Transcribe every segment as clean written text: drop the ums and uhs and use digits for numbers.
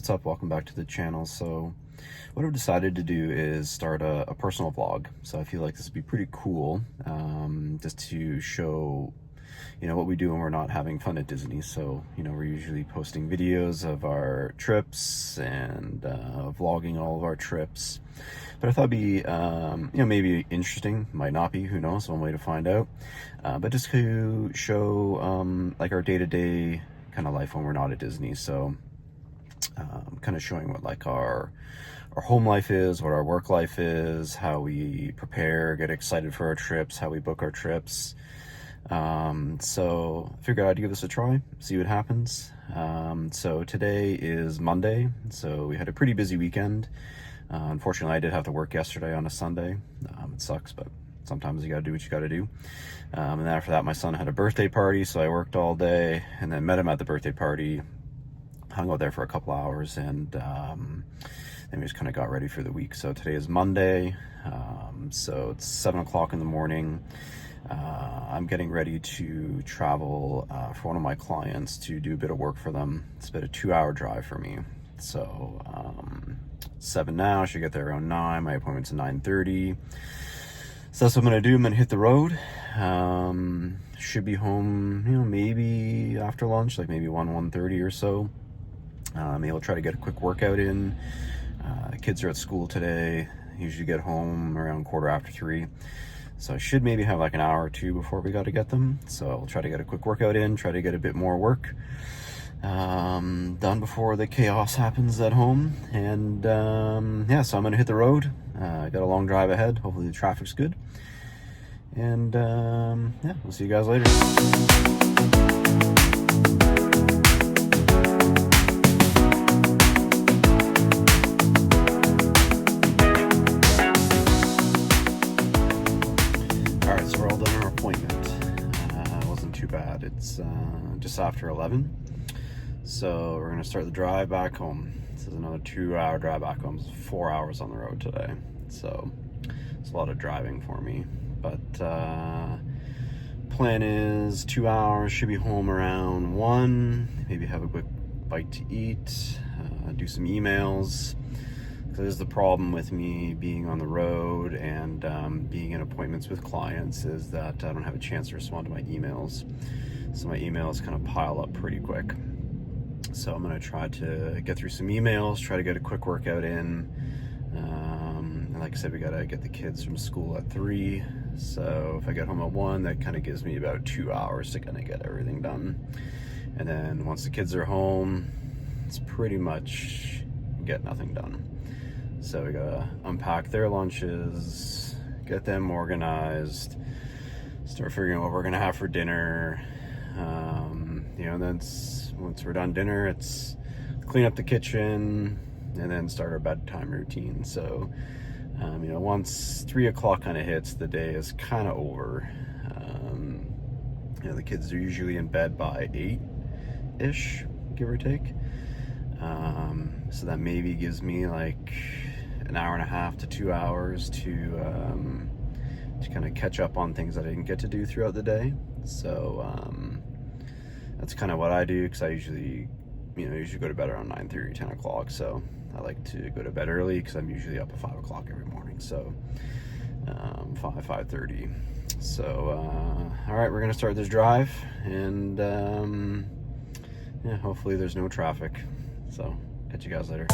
what's up? Welcome back to the channel. So what I've decided to do is start a personal vlog. So I feel like this would be pretty cool, just to show, what we do when we're not having fun at Disney. So, we're usually posting videos of our trips and vlogging all of our trips. But I thought it'd be, maybe interesting, might not be, who knows, one way to find out. But just to show, like our day-to-day kind of life when we're not at Disney. So kind of showing what like our home life is, what our work life is, how we prepare, get excited for our trips, how we book our trips. So I figured I'd give this a try, see what happens. So today is Monday, so we had a pretty busy weekend. Unfortunately, I did have to work yesterday on a Sunday. It sucks, but sometimes you gotta do what you gotta do. And then after that, my son had a birthday party, so I worked all day and then met him at the birthday party, hung out there for a couple hours, and then we just kind of got ready for the week. So today is Monday, so it's 7 o'clock in the morning. I'm getting ready to travel for one of my clients to do a bit of work for them. It's about a 2-hour drive for me. So 7 now, I should get there around 9. My appointment's at 9:30. So that's what I'm gonna do. I'm gonna hit the road. Should be home, maybe after lunch, like maybe 1:30 or so. Maybe I'll try to get a quick workout in. Kids are at school today. Usually get home around 3:15. So I should maybe have like an hour or two before we got to get them. So I'll try to get a quick workout in, try to get a bit more work done before the chaos happens at home. And yeah, so I'm gonna hit the road. I got a long drive ahead. Hopefully the traffic's good. And yeah, we'll see you guys later. Alright, so we're all done our appointment. It wasn't too bad. It's just after 11. So we're gonna start the drive back home. This is another 2-hour drive back home. It's 4 hours on the road today. So it's a lot of driving for me. But plan is 2 hours, should be home around 1, maybe have a quick bite to eat, do some emails. So this is the problem with me being on the road and being in appointments with clients, is that I don't have a chance to respond to my emails. So my emails kind of pile up pretty quick. So I'm gonna try to get through some emails, try to get a quick workout in. And like I said, we gotta get the kids from school at 3. So if I get home at 1, that kind of gives me about 2 hours to kind of get everything done. And then once the kids are home, it's pretty much get nothing done. So we gotta unpack their lunches, get them organized, start figuring out what we're gonna have for dinner. And then once we're done dinner, it's clean up the kitchen and then start our bedtime routine. So, once 3 o'clock kind of hits, the day is kind of over. The kids are usually in bed by 8-ish, give or take. So that maybe gives me like an hour and a half to 2 hours to kind of catch up on things that I didn't get to do throughout the day. So that's kind of what I do, because I usually go to bed around 9:30, 10 o'clock. So I like to go to bed early because I'm usually up at 5 o'clock every morning. So 5:30. So all right, we're gonna start this drive, and yeah, hopefully there's no traffic. So catch you guys later.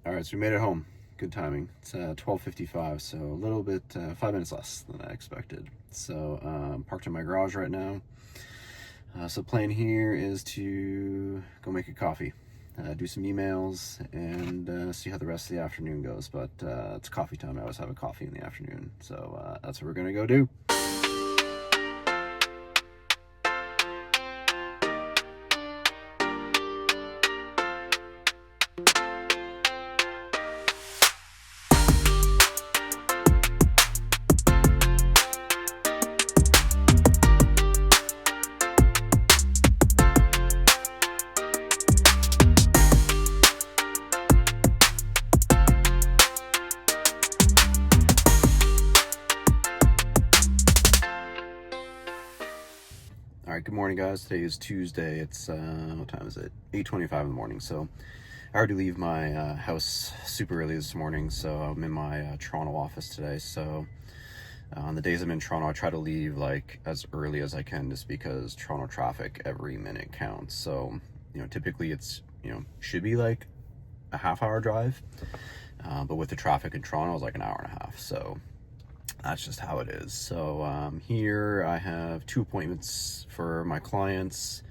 All right, so we made it home. Good timing. It's 12:55, so a little bit, 5 minutes less than I expected. So parked in my garage right now. So plan here is to go make a coffee, do some emails, and see how the rest of the afternoon goes. But it's coffee time. I always have a coffee in the afternoon, so that's what we're gonna go do. Good morning, guys. Today is Tuesday. It's what time is it? 8:25 in the morning. So I already leave my house super early this morning. So I'm in my Toronto office today. So on the days I'm in Toronto, I try to leave like as early as I can, just because Toronto traffic, every minute counts. So typically it's should be like a half-hour drive, but with the traffic in Toronto, it's like an hour and a half. So that's just how it is. So here I have 2 appointments for my clients,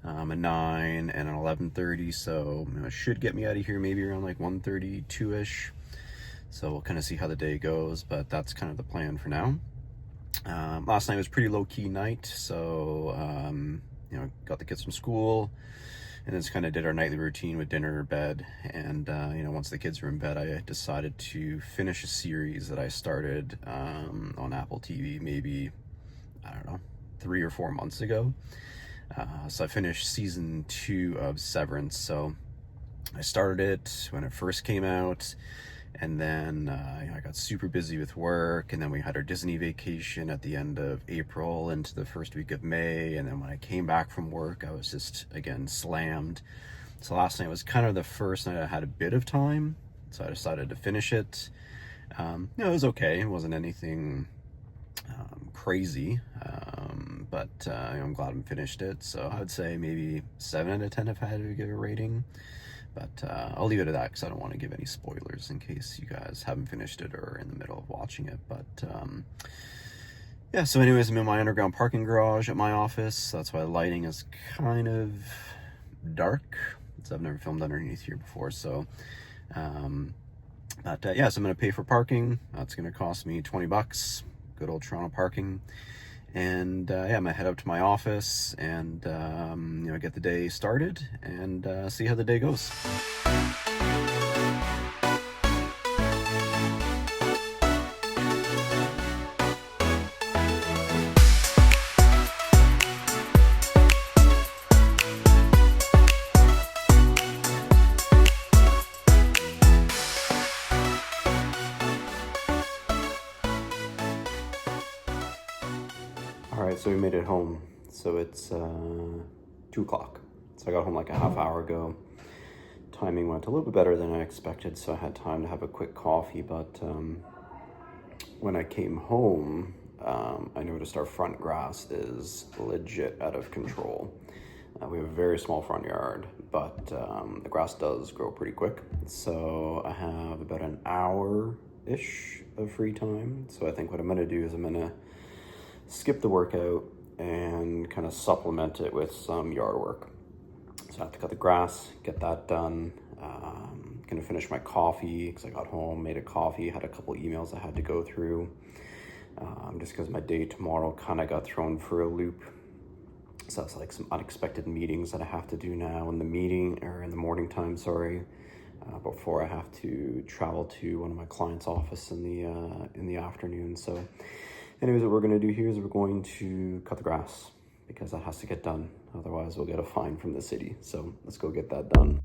a 9 and an 11:30. So it should get me out of here maybe around like 1:32ish. So we'll kind of see how the day goes, but that's kind of the plan for now. Last night was pretty low-key night, so got the kids from school, and just kind of did our nightly routine with dinner, bed, and once the kids were in bed, I decided to finish a series that I started on Apple TV maybe, I don't know, 3 or 4 months ago. So I finished season 2 of Severance. So I started it when it first came out, and then I got super busy with work, and then we had our Disney vacation at the end of April into the first week of May, and then when I came back from work, I was just, again, slammed. So last night was kind of the first night I had a bit of time, so I decided to finish it. It was okay. It wasn't anything crazy, but I'm glad I finished it. So I would say maybe 7 out of 10 if I had to give a rating. But I'll leave it at that because I don't want to give any spoilers in case you guys haven't finished it or are in the middle of watching it. But yeah, so anyways, I'm in my underground parking garage at my office. That's why the lighting is kind of dark. So I've never filmed underneath here before. So, yeah, so I'm going to pay for parking. That's going to cost me $20. Good old Toronto parking. And yeah, I'm gonna head up to my office and get the day started and see how the day goes. All right, so we made it home. So it's 2 o'clock. So I got home like a half hour ago. Timing went a little bit better than I expected, so I had time to have a quick coffee. But when I came home, I noticed our front grass is legit out of control. We have a very small front yard, but the grass does grow pretty quick. So I have about an hour-ish of free time. So I think what I'm gonna do is I'm gonna skip the workout and kind of supplement it with some yard work. So I have to cut the grass, get that done. Gonna finish my coffee because I got home, made a coffee, had a couple emails I had to go through. Just because my day tomorrow kind of got thrown for a loop. So that's like some unexpected meetings that I have to do now in the morning time, before I have to travel to one of my clients' office in the afternoon. So anyways, what we're going to do here is we're going to cut the grass because that has to get done. Otherwise, we'll get a fine from the city. So let's go get that done.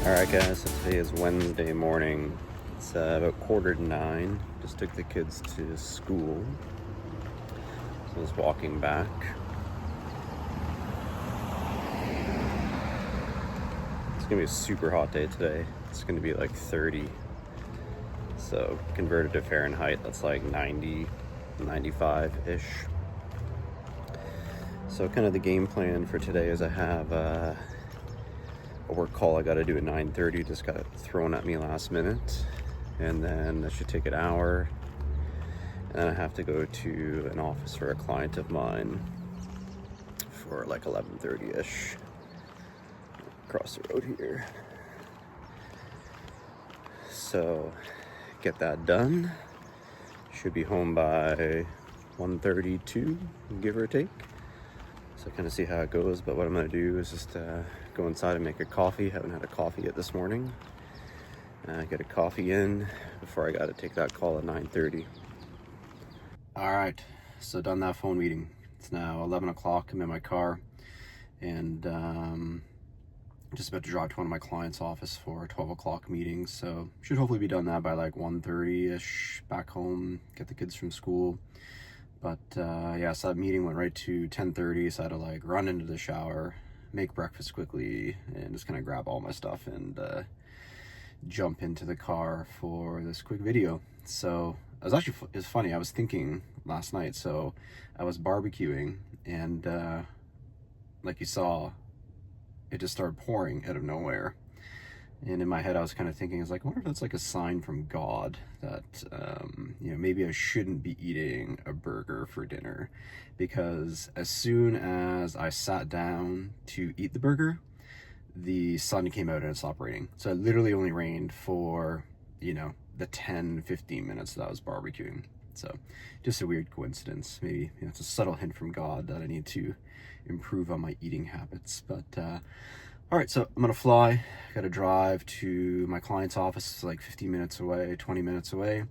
Alright guys, so today is Wednesday morning. It's about 8:45. Just took the kids to school. So I was walking back. It's gonna be a super hot day today. It's gonna be like 30. So converted to Fahrenheit, that's like 90, 95-ish. So kind of the game plan for today is I have a work call I got to do at 9:30, just got thrown at me last minute, and then that should take an hour, and then I have to go to an office for a client of mine for like 11:30ish across the road here. So get that done, should be home by 1:32, give or take. So kind of see how it goes, but what I'm gonna do is just go inside and make a coffee. Haven't had a coffee yet this morning. Get a coffee in before I got to take that call at 9:30. All right, so done that phone meeting. It's now 11 o'clock. I'm in my car, and just about to drive to one of my clients' office for a 12 o'clock meeting. So should hopefully be done that by like 1:30-ish, back home, get the kids from school. But yeah, so that meeting went right to 10:30, so I had to like run into the shower, make breakfast quickly, and just kind of grab all my stuff and jump into the car for this quick video. So it's funny, I was thinking last night, so I was barbecuing, and like you saw, it just started pouring out of nowhere. And in my head, I was kind of thinking, I was like, I wonder if that's like a sign from God that, maybe I shouldn't be eating a burger for dinner. Because as soon as I sat down to eat the burger, the sun came out and it stopped raining. So it literally only rained for, the 10-15 minutes that I was barbecuing. So just a weird coincidence. Maybe it's a subtle hint from God that I need to improve on my eating habits. But all right, so I'm gonna fly. Got to drive to my client's office. It's like 15 minutes away, 20 minutes away.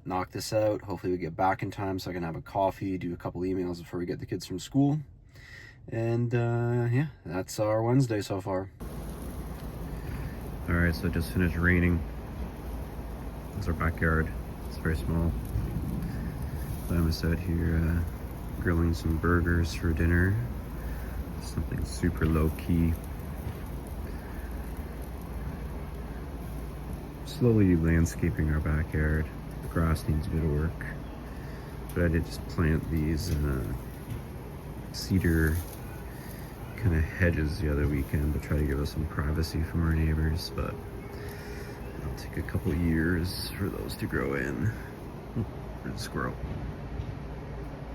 Knock this out. Hopefully we get back in time so I can have a coffee, do a couple emails before we get the kids from school. And yeah, that's our Wednesday so far. All right, so it just finished raining. That's our backyard. It's very small. I'm just out here grilling some burgers for dinner. Something super low-key. Slowly landscaping our backyard. The grass needs a bit of work. But I did just plant these cedar kind of hedges the other weekend to try to give us some privacy from our neighbors, but it'll take a couple years for those to grow in. Oh, there's a squirrel.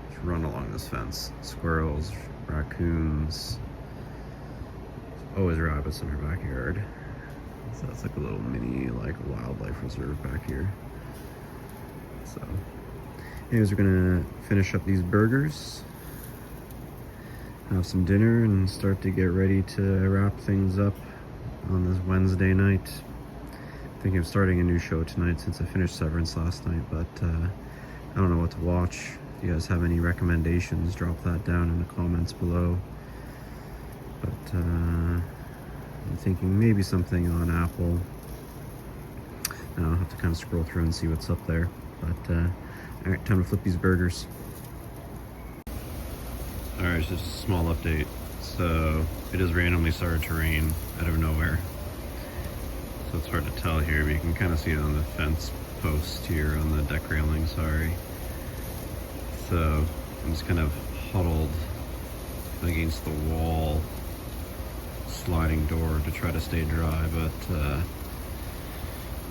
Just run along this fence. Squirrels, raccoons, always rabbits in our backyard. So it's like a little mini wildlife reserve back here. So anyways, we're gonna finish up these burgers, have some dinner, and start to get ready to wrap things up on this Wednesday night. Thinking of starting a new show tonight since I finished Severance last night, but I don't know what to watch. If you guys have any recommendations, drop that down in the comments below. But I'm thinking maybe something on Apple. I'll have to kind of scroll through and see what's up there. But all right, time to flip these burgers. All right, just a small update. So it just randomly started to rain out of nowhere. So it's hard to tell here, but you can kind of see it on the fence post here on the deck railing, sorry. So I'm just kind of huddled against the wall, sliding door to try to stay dry, but the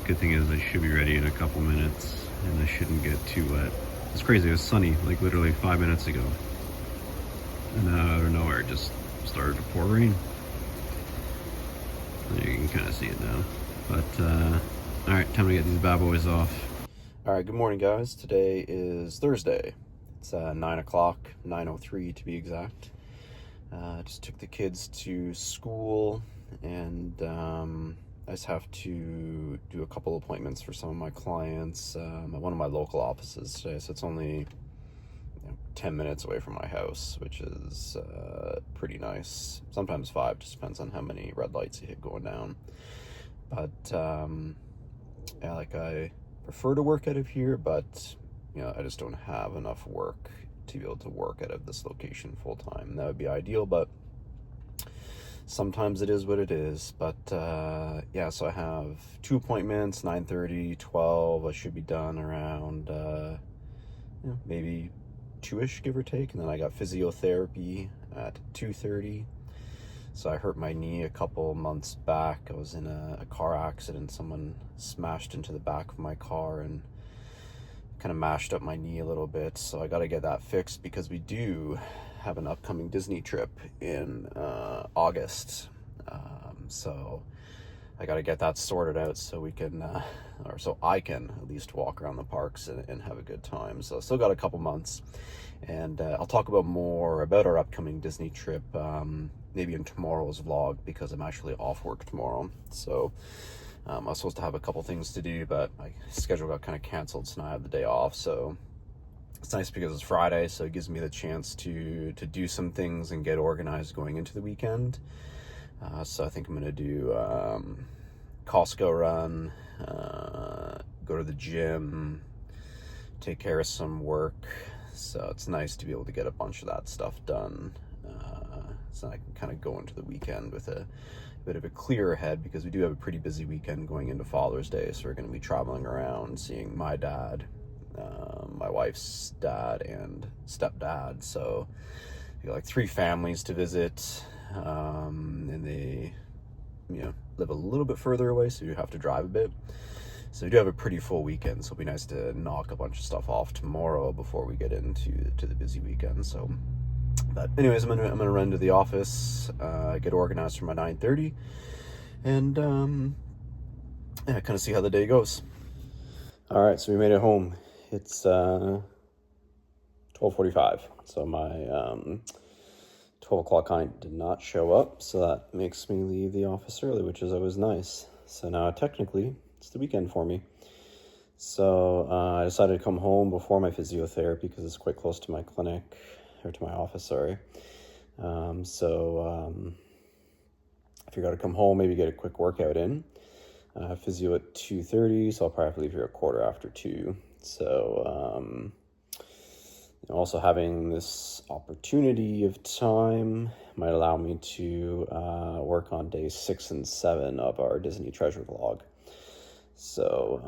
good thing is I should be ready in a couple minutes and I shouldn't get too wet. It's crazy, it was sunny like literally 5 minutes ago. And now out of nowhere it just started to pour rain. You can kind of see it now. But all right, time to get these bad boys off. All right, good morning guys. Today is Thursday. It's 9 o'clock, 9:03 to be exact. Just took the kids to school, and I just have to do a couple appointments for some of my clients at one of my local offices today. So it's only 10 minutes away from my house, which is pretty nice. Sometimes 5, just depends on how many red lights you hit going down. But yeah, like I prefer to work out of here, but I just don't have enough work to be able to work out of this location full time. That would be ideal, but sometimes it is what it is. But yeah, so I have 2 appointments, 9:30, 12. I should be done around maybe 2-ish, give or take. And then I got physiotherapy at 2:30. So I hurt my knee a couple months back. I was in a car accident. Someone smashed into the back of my car and kind of mashed up my knee a little bit. So I got to get that fixed because we do have an upcoming Disney trip in August. So I got to get that sorted out so we can, or so I can at least walk around the parks and have a good time. So still got a couple months, and I'll talk about more about our upcoming Disney trip maybe in tomorrow's vlog, because I'm actually off work tomorrow. So I was supposed to have a couple things to do, but my schedule got kind of canceled, so now I have the day off. So it's nice because it's Friday, so it gives me the chance to do some things and get organized going into the weekend. So I think I'm gonna do Costco run, go to the gym, take care of some work. So it's nice to be able to get a bunch of that stuff done. So I can kind of go into the weekend with a bit of a clearer head, because we do have a pretty busy weekend going into Father's Day. So we're going to be traveling around, seeing my dad, my wife's dad, and stepdad. So we got like 3 families to visit, and they, live a little bit further away, so you have to drive a bit. So we do have a pretty full weekend, so it'll be nice to knock a bunch of stuff off tomorrow before we get into the busy weekend. So, but anyways, I'm gonna run to the office, get organized for my 9:30, and yeah, kind of see how the day goes. All right, so we made it home. It's 12:45, so my 12 o'clock client did not show up, so that makes me leave the office early, which is always nice. So now technically it's the weekend for me. So I decided to come home before my physiotherapy because it's quite close to my clinic, or to my office, sorry. So I figured I'd come home, maybe get a quick workout in. Physio at 2:30, so I'll probably have to leave here at 2:15. So also having this opportunity of time might allow me to work on days 6 and 7 of our Disney Treasure vlog. So,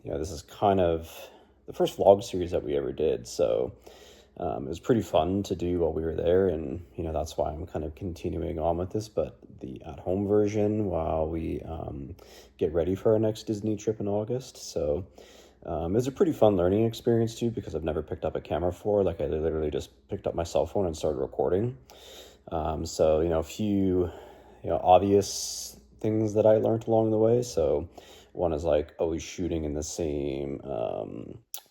this is kind of the first vlog series that we ever did. So it was pretty fun to do while we were there. And, that's why I'm kind of continuing on with this, but the at-home version while we get ready for our next Disney trip in August. So it was a pretty fun learning experience too, because I've never picked up a camera before. Like I literally just picked up my cell phone and started recording. So, a few, obvious things that I learned along the way. So one is like always shooting in the same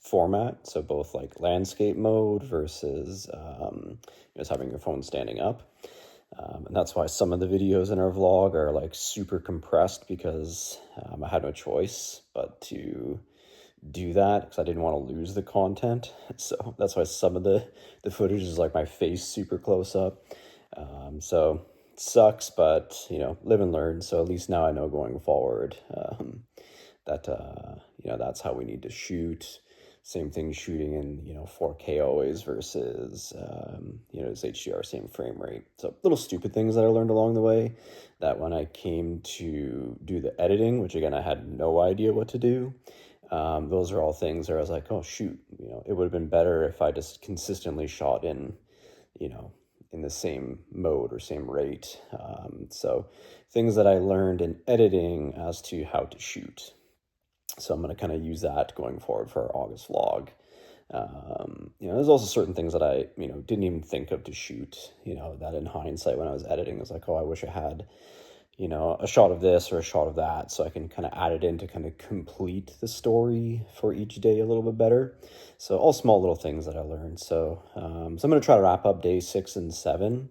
format. So both like landscape mode versus just having your phone standing up. And that's why some of the videos in our vlog are like super compressed, because I had no choice but to do that, because I didn't want to lose the content. So that's why some of the footage is like my face super close up. So it sucks, but live and learn. So at least now I know going forward that that's how we need to shoot. Same thing shooting in 4K always versus it's HDR, same frame rate. So little stupid things that I learned along the way, that when I came to do the editing, which again I had no idea what to do, those are all things where I was like, oh shoot, it would have been better if I just consistently shot in in the same mode or same rate. So things that I learned in editing as to how to shoot. So I'm going to kind of use that going forward for our August vlog. There's also certain things that I, didn't even think of to shoot, that in hindsight when I was editing, I was like, oh, I wish I had, a shot of this or a shot of that, so I can kind of add it in to kind of complete the story for each day a little bit better. So all small little things that I learned. So, I'm going to try to wrap up day 6 and 7,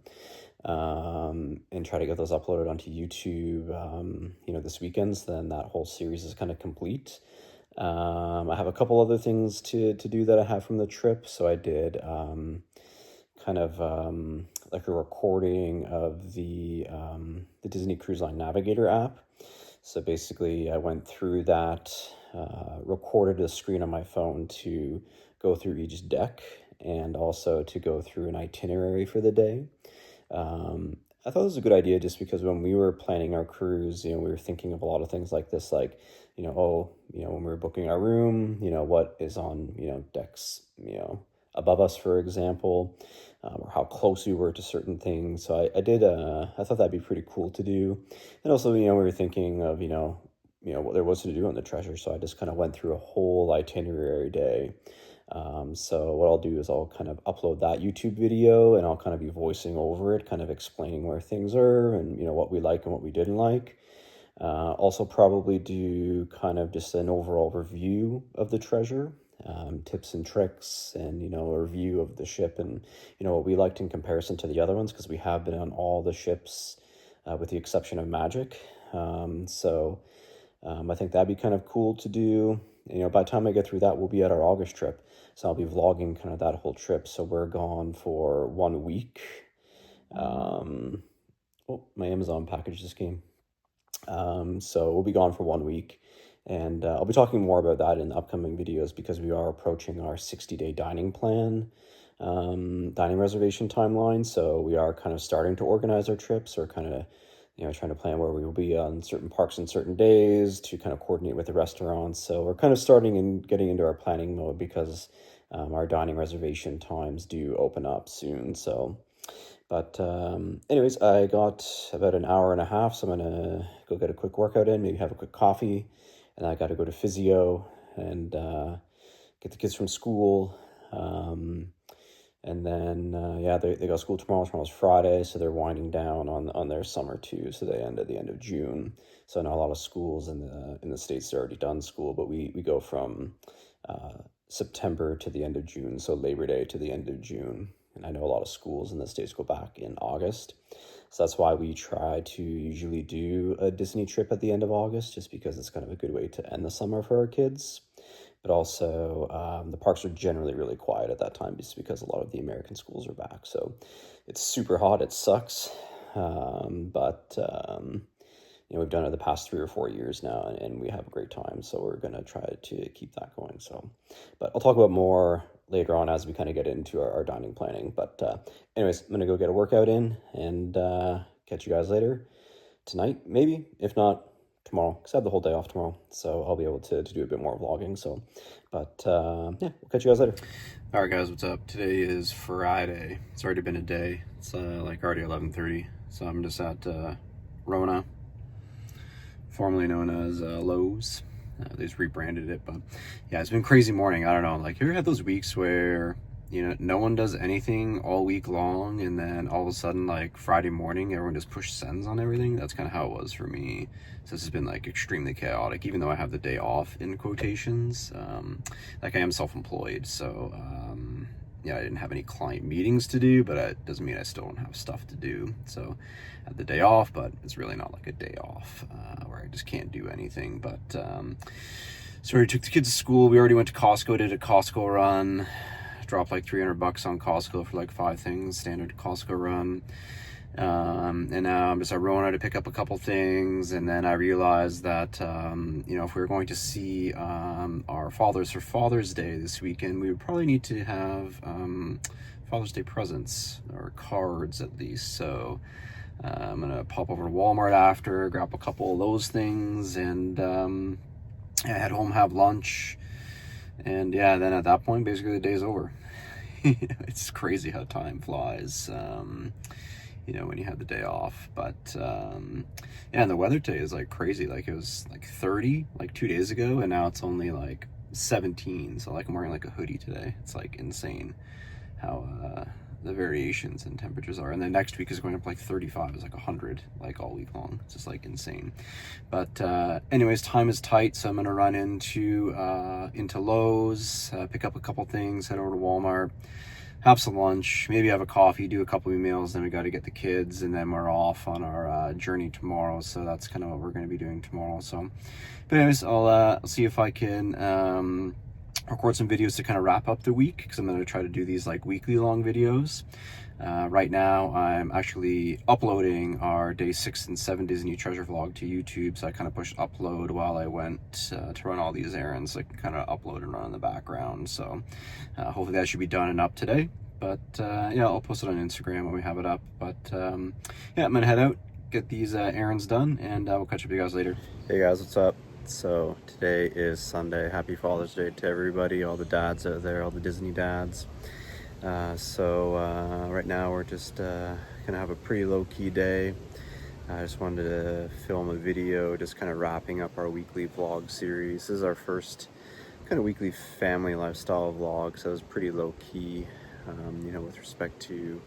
and try to get those uploaded onto YouTube, this weekend. So then that whole series is kind of complete. I have a couple other things to do that I have from the trip. So I did, like a recording of the Disney Cruise Line Navigator app. So basically I went through that, recorded a screen on my phone to go through each deck, and also to go through an itinerary for the day. I thought it was a good idea, just because when we were planning our cruise, we were thinking of a lot of things like this, like, when we were booking our room, what is on, decks, above us, for example, or how close we were to certain things. So I thought that'd be pretty cool to do. And also, we were thinking of, what there was to do on the treasure. So I just kind of went through a whole itinerary day. So what I'll do is I'll kind of upload that YouTube video, and I'll kind of be voicing over it, kind of explaining where things are and, what we like and what we didn't like. Also probably do kind of just an overall review of the treasure, tips and tricks, and, a review of the ship, and, what we liked in comparison to the other ones, because we have been on all the ships, with the exception of Magic. So I think that'd be kind of cool to do. By the time I get through that, we'll be at our August trip. So I'll be vlogging kind of that whole trip. So we're gone for 1 week. Oh, my Amazon package just came. So we'll be gone for 1 week. And I'll be talking more about that in the upcoming videos because we are approaching our 60-day dining plan, dining reservation timeline. So we are kind of starting to organize our trips, or kind of, trying to plan where we will be on certain parks on certain days to kind of coordinate with the restaurants. So we're kind of starting and getting into our planning mode because our dining reservation times do open up soon. So, but anyways, I got about an hour and a half, so I'm gonna go get a quick workout in, maybe have a quick coffee, and I got to go to physio and get the kids from school. And then, yeah, they go to school tomorrow. Tomorrow's Friday, so they're winding down on their summer too. So they end at the end of June. So I know a lot of schools in the States are already done school, but we go from September to the end of June, so Labor Day to the end of June. And I know a lot of schools in the States go back in August. So that's why we try to usually do a Disney trip at the end of August, just because it's kind of a good way to end the summer for our kids. But also, the parks are generally really quiet at that time just because a lot of the American schools are back. So it's super hot. It sucks. But we've done it the past 3 or 4 years now, and we have a great time. So we're going to try to keep that going. So, but I'll talk about more later on as we kind of get into our dining planning. But anyways, I'm going to go get a workout in and catch you guys later tonight, maybe. If not, tomorrow, because I have the whole day off tomorrow, so I'll be able to do a bit more vlogging. So, but yeah, we'll catch you guys later. All right, guys, what's up? Today is Friday. It's already been a day. It's like already 11:30. So I'm just at Rona, formerly known as Lowe's. They just rebranded it, but yeah, it's been a crazy morning. I don't know, like, you ever had those weeks where no one does anything all week long, and then all of a sudden, like, Friday morning, everyone just push sends on everything? That's kind of how it was for me. So this has been like extremely chaotic, even though I have the day off in quotations. Like, I am self-employed, so yeah, I didn't have any client meetings to do, but it doesn't mean I still don't have stuff to do. So I had the day off, but it's really not like a day off where I just can't do anything. But so we took the kids to school. We already went to Costco, did a Costco run, dropped like $300 on Costco for like 5 things, standard Costco run. And now I'm just at Rona to pick up a couple things, and then I realized that if we were going to see our fathers for Father's Day this weekend, we would probably need to have Father's Day presents, or cards at least. So I'm gonna pop over to Walmart after, grab a couple of those things, and head home, have lunch, and yeah, then at that point, basically the day's over. It's crazy how time flies. When you have the day off. But yeah, and the weather today is like crazy. Like, it was like 30 like 2 days ago, and now it's only like 17. So like, I'm wearing like a hoodie today. It's like insane how the variations in temperatures are. And then next week is going up like 35. It's like 100 like all week long. It's just like insane. But anyways, time is tight, so I'm gonna run into Lowe's, pick up a couple things, head over to Walmart, have some lunch, maybe have a coffee, do a couple emails, then we got to get the kids, and then we're off on our journey tomorrow. So that's kind of what we're going to be doing tomorrow. So, but anyways, I'll see if I can record some videos to kind of wrap up the week, because I'm going to try to do these like weekly long videos. Right now, I'm actually uploading our day 6 and 7 Disney Treasure vlog to YouTube. So I kind of pushed upload while I went to run all these errands. So I can kind of upload and run in the background. So hopefully that should be done and up today. But yeah, I'll post it on Instagram when we have it up. But yeah, I'm gonna head out, get these errands done, and we'll catch up with you guys later. Hey guys, what's up? So today is Sunday. Happy Father's Day to everybody, all the dads out there, all the Disney dads. So right now we're just gonna have a pretty low-key day. I just wanted to film a video just kind of wrapping up our weekly vlog series. This is our first kind of weekly family lifestyle vlog, so it was pretty low-key, with respect to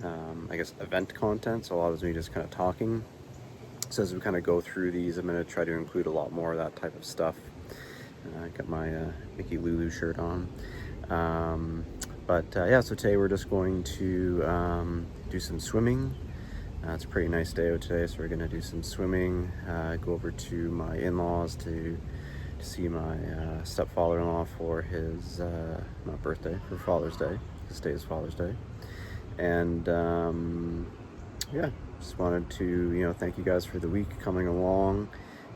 I guess event content. So a lot of it is me just kind of talking. So as we kind of go through these, I'm going to try to include a lot more of that type of stuff. I got my Mickey Lulu shirt on. But yeah, so today we're just going to do some swimming. It's a pretty nice day out today, so we're gonna do some swimming, go over to my in-laws to see my stepfather-in-law for his, not birthday, for Father's Day. This day is Father's Day. And yeah, just wanted to, thank you guys for the week coming along.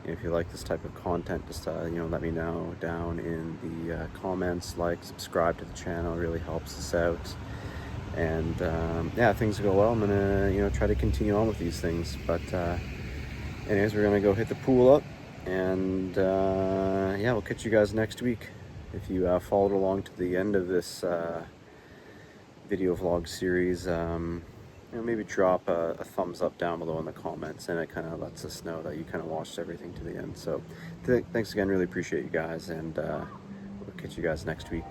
If you like this type of content, just, let me know down in the comments. Like, subscribe to the channel, it really helps us out. And yeah, things go well. I'm gonna, try to continue on with these things. But anyways, we're gonna go hit the pool up, and yeah, we'll catch you guys next week. If you followed along to the end of this video vlog series, maybe drop a thumbs up down below in the comments, and it kind of lets us know that you kind of watched everything to the end. So thanks again, really appreciate you guys, and we'll catch you guys next week.